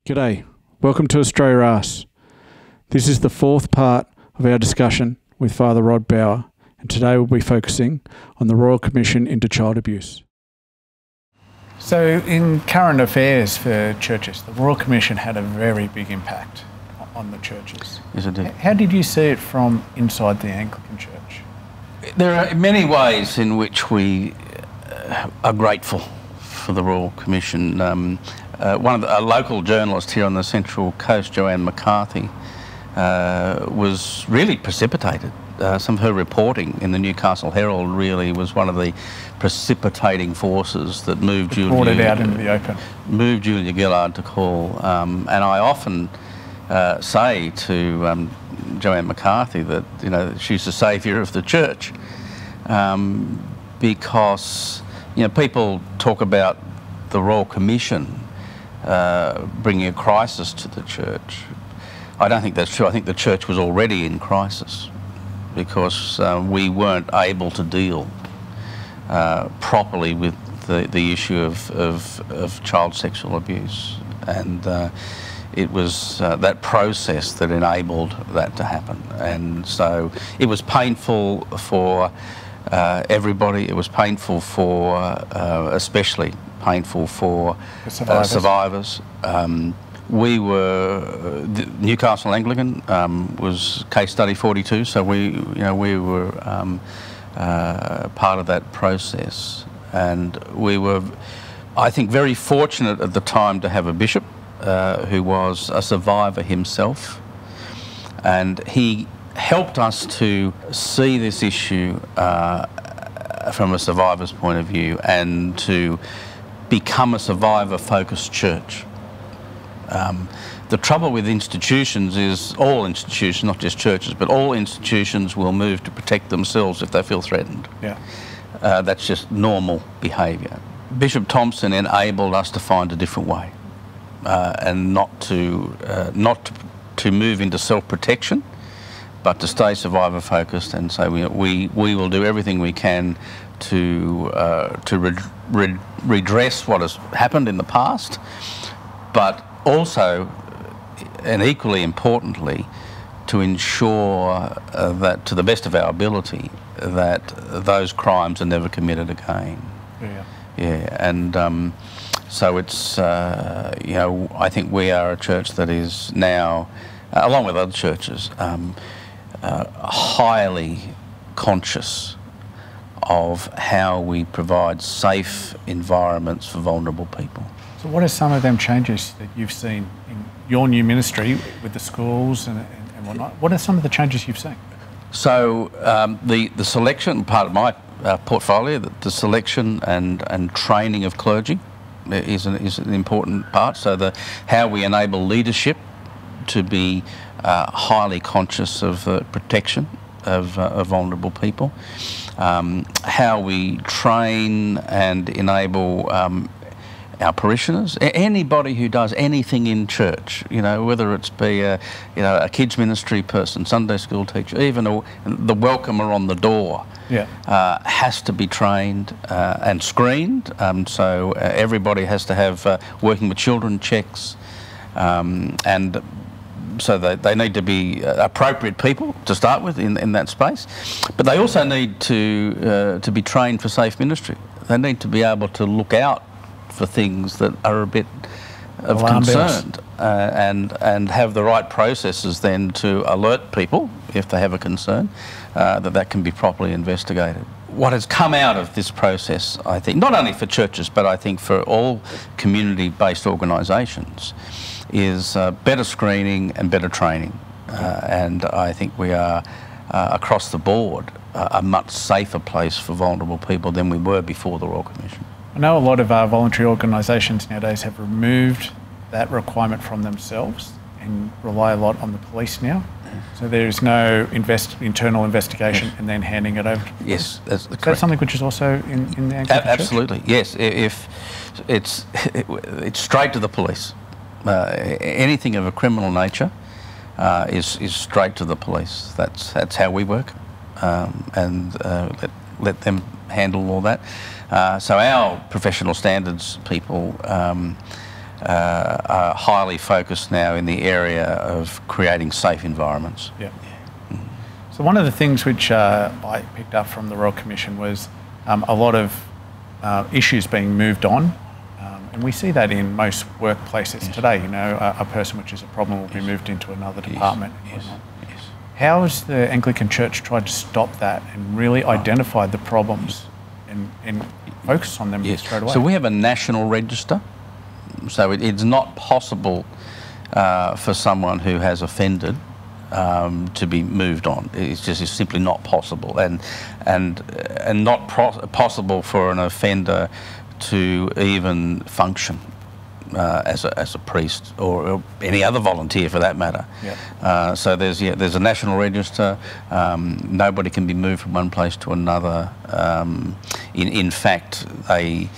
G'day, welcome to Australia Asks. This is the fourth part of our discussion with Father Rod Bauer, and today we'll be focusing on the Royal Commission into Child Abuse. So in current affairs for churches, the Royal Commission had a very big impact on the churches. Yes, it did. How did you see it from inside the Anglican Church? There are many ways in which we are grateful for the Royal Commission. A local journalist here on the Central Coast, Joanne McCarthy, was really precipitated. Some of her reporting in the Newcastle Herald really was one of the precipitating forces that moved Brought it out into the open. Moved Julia Gillard to call. And I often say to Joanne McCarthy that she's the saviour of the church, because people talk about the Royal Commission bringing a crisis to the church. I don't think that's true. I think the church was already in crisis because we weren't able to deal properly with the issue of child sexual abuse, and it was that process that enabled that to happen. And so it was painful for everybody. It was painful for, especially painful for survivors. Newcastle Anglican was case study 42, so we were part of that process, and we were, I think, very fortunate at the time to have a bishop who was a survivor himself, and he helped us to see this issue from a survivor's point of view and to become a survivor-focused church. The trouble with institutions is all institutions, not just churches, but all institutions will move to protect themselves if they feel threatened. Yeah. That's just normal behaviour. Bishop Thompson enabled us to find a different way, and not to move into self-protection, but to stay survivor-focused and say we will do everything we can to redress what has happened in the past, but also, and equally importantly, to ensure that, to the best of our ability, that those crimes are never committed again. Yeah, and so it's I think we are a church that is now, along with other churches, highly conscious of how we provide safe environments for vulnerable people. So what are some of them changes that you've seen in your new ministry with the schools and whatnot? What are some of the changes you've seen? So the selection, part of my portfolio, the selection and training of clergy is an important part. So how we enable leadership to be highly conscious of protection of vulnerable people, how we train and enable our parishioners, anybody who does anything in church, whether it's be a kids ministry person, Sunday school teacher, even the welcomer on the door, has to be trained and screened. So everybody has to have working with children checks, and so they need to be appropriate people to start with in that space, but they also need to be trained for safe ministry. They need to be able to look out for things that are a bit of concern, and have the right processes then to alert people if they have a concern, that can be properly investigated. What has come out of this process, I think, not only for churches but I think for all community-based organisations, is better screening and better training, and I think we are across the board a much safer place for vulnerable people than we were before the Royal Commission. I know a lot of voluntary organisations nowadays have removed that requirement from themselves and rely a lot on the police now. So there is no internal investigation and then handing it over to the police. Yes, that's correct. Is that something which is also in the Anglican Church? Absolutely, yes. If it's straight to the police. Anything of a criminal nature is straight to the police. That's how we work, and let them handle all that. So our professional standards people are highly focused now in the area of creating safe environments. Yeah. So one of the things which I picked up from the Royal Commission was a lot of issues being moved on, and we see that in most workplaces today. You know, a person which is a problem will be moved into another department. How has the Anglican Church tried to stop that and really identify the problems and focus on them straight away? So we have a national register. So it's not possible for someone who has offended to be moved on. It's simply not possible, and not possible for an offender to even function as a priest or any other volunteer for that matter. Yeah. So there's a national register. Nobody can be moved from one place to another. In fact, even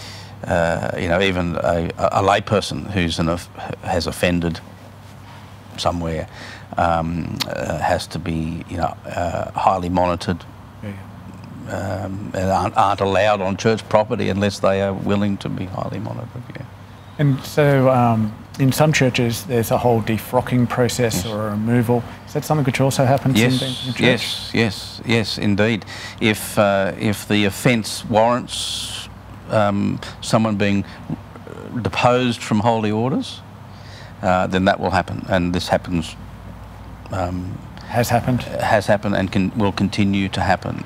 a layperson who's has offended somewhere has to be highly monitored. And aren't allowed on church property unless they are willing to be highly monitored. Yeah. And so in some churches there's a whole defrocking process or a removal. Is that something which also happens in the church? Yes, indeed. If the offence warrants someone being deposed from holy orders, then that will happen, and this happens. Has happened and will continue to happen.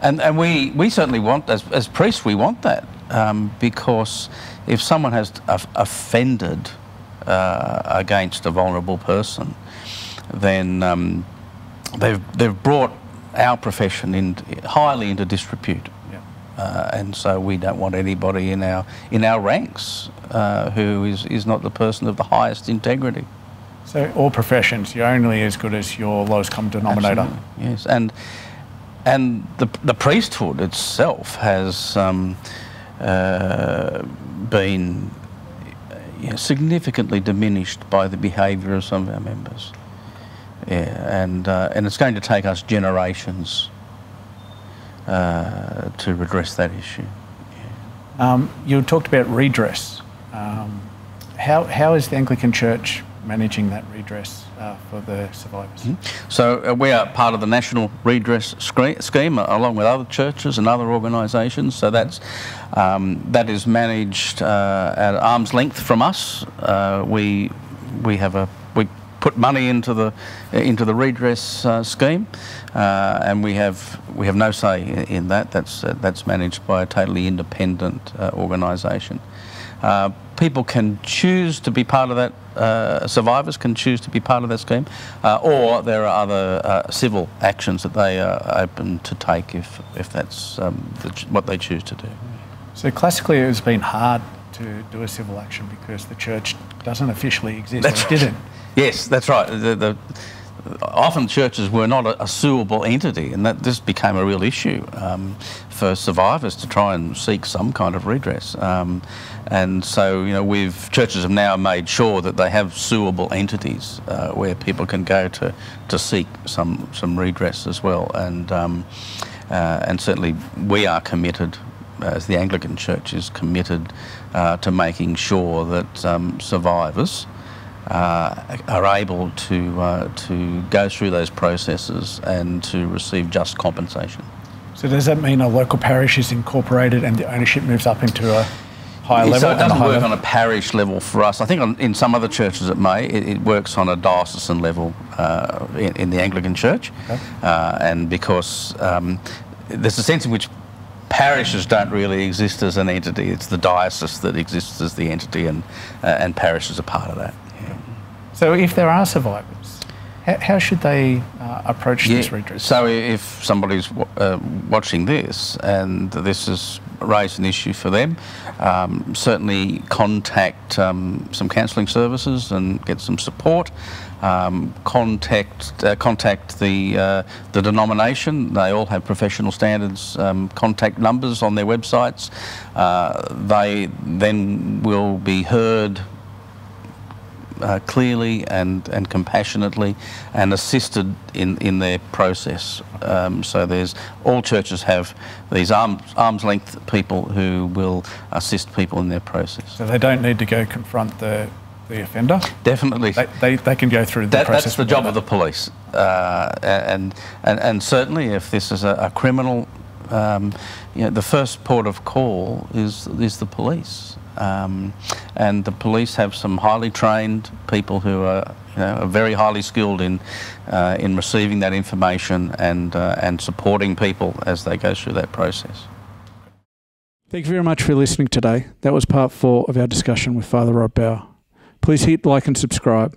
And we certainly want, as priests, we want that, because if someone has offended against a vulnerable person, then they've brought our profession highly into disrepute. Yeah. And so we don't want anybody in our ranks who is not the person of the highest integrity. So all professions, you're only as good as your lowest common denominator. Absolutely. Yes, and the priesthood itself has been significantly diminished by the behaviour of some of our members. Yeah, and it's going to take us generations to redress that issue. Yeah. You talked about redress. How is the Anglican Church managing that redress for the survivors? Mm-hmm. So we are part of the National Redress Scheme along with other churches and other organisations. So that is managed at arm's length from us. We put money into the redress scheme, and we have no say in that. That's managed by a totally independent organisation. People can choose to be part of that. Survivors can choose to be part of that scheme, or there are other civil actions that they are open to take if that's what they choose to do. So classically, it has been hard to do a civil action because the church doesn't officially exist. That's or didn't. Yes, that's right. Often churches were not a suable entity, and that this became a real issue for survivors to try and seek some kind of redress. And so, churches have now made sure that they have suable entities where people can go to seek some redress as well. And certainly we are committed, as the Anglican Church is committed, to making sure that survivors are able to go through those processes and to receive just compensation. So does that mean a local parish is incorporated and the ownership moves up into a higher level? So it doesn't work on a parish level for us. I think in some other churches it may. It works on a diocesan level in the Anglican Church. Okay. And because there's a sense in which parishes don't really exist as an entity. It's the diocese that exists as the entity, and parishes are part of that. Yeah. So if there are survivors, how should they approach this redress? So if somebody's watching this and this has raised an issue for them, certainly contact some counselling services and get some support. Contact the denomination. They all have professional standards contact numbers on their websites. They then will be heard clearly and compassionately, and assisted in their process. So all churches have these arm's length people who will assist people in their process. So they don't need to go confront the offender? Definitely. They can go through the process. That's the job of the police. And certainly if this is a criminal, the first port of call is the police. And the police have some highly trained people who are very highly skilled in receiving that information and supporting people as they go through that process. Thank you very much for listening today. That was part 4 of our discussion with Father Rod Bauer. Please hit like and subscribe.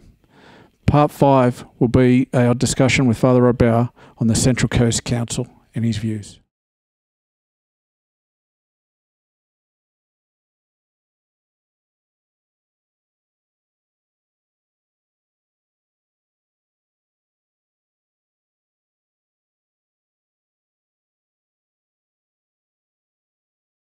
Part 5 will be our discussion with Father Rod Bauer on the Central Coast Council and his views.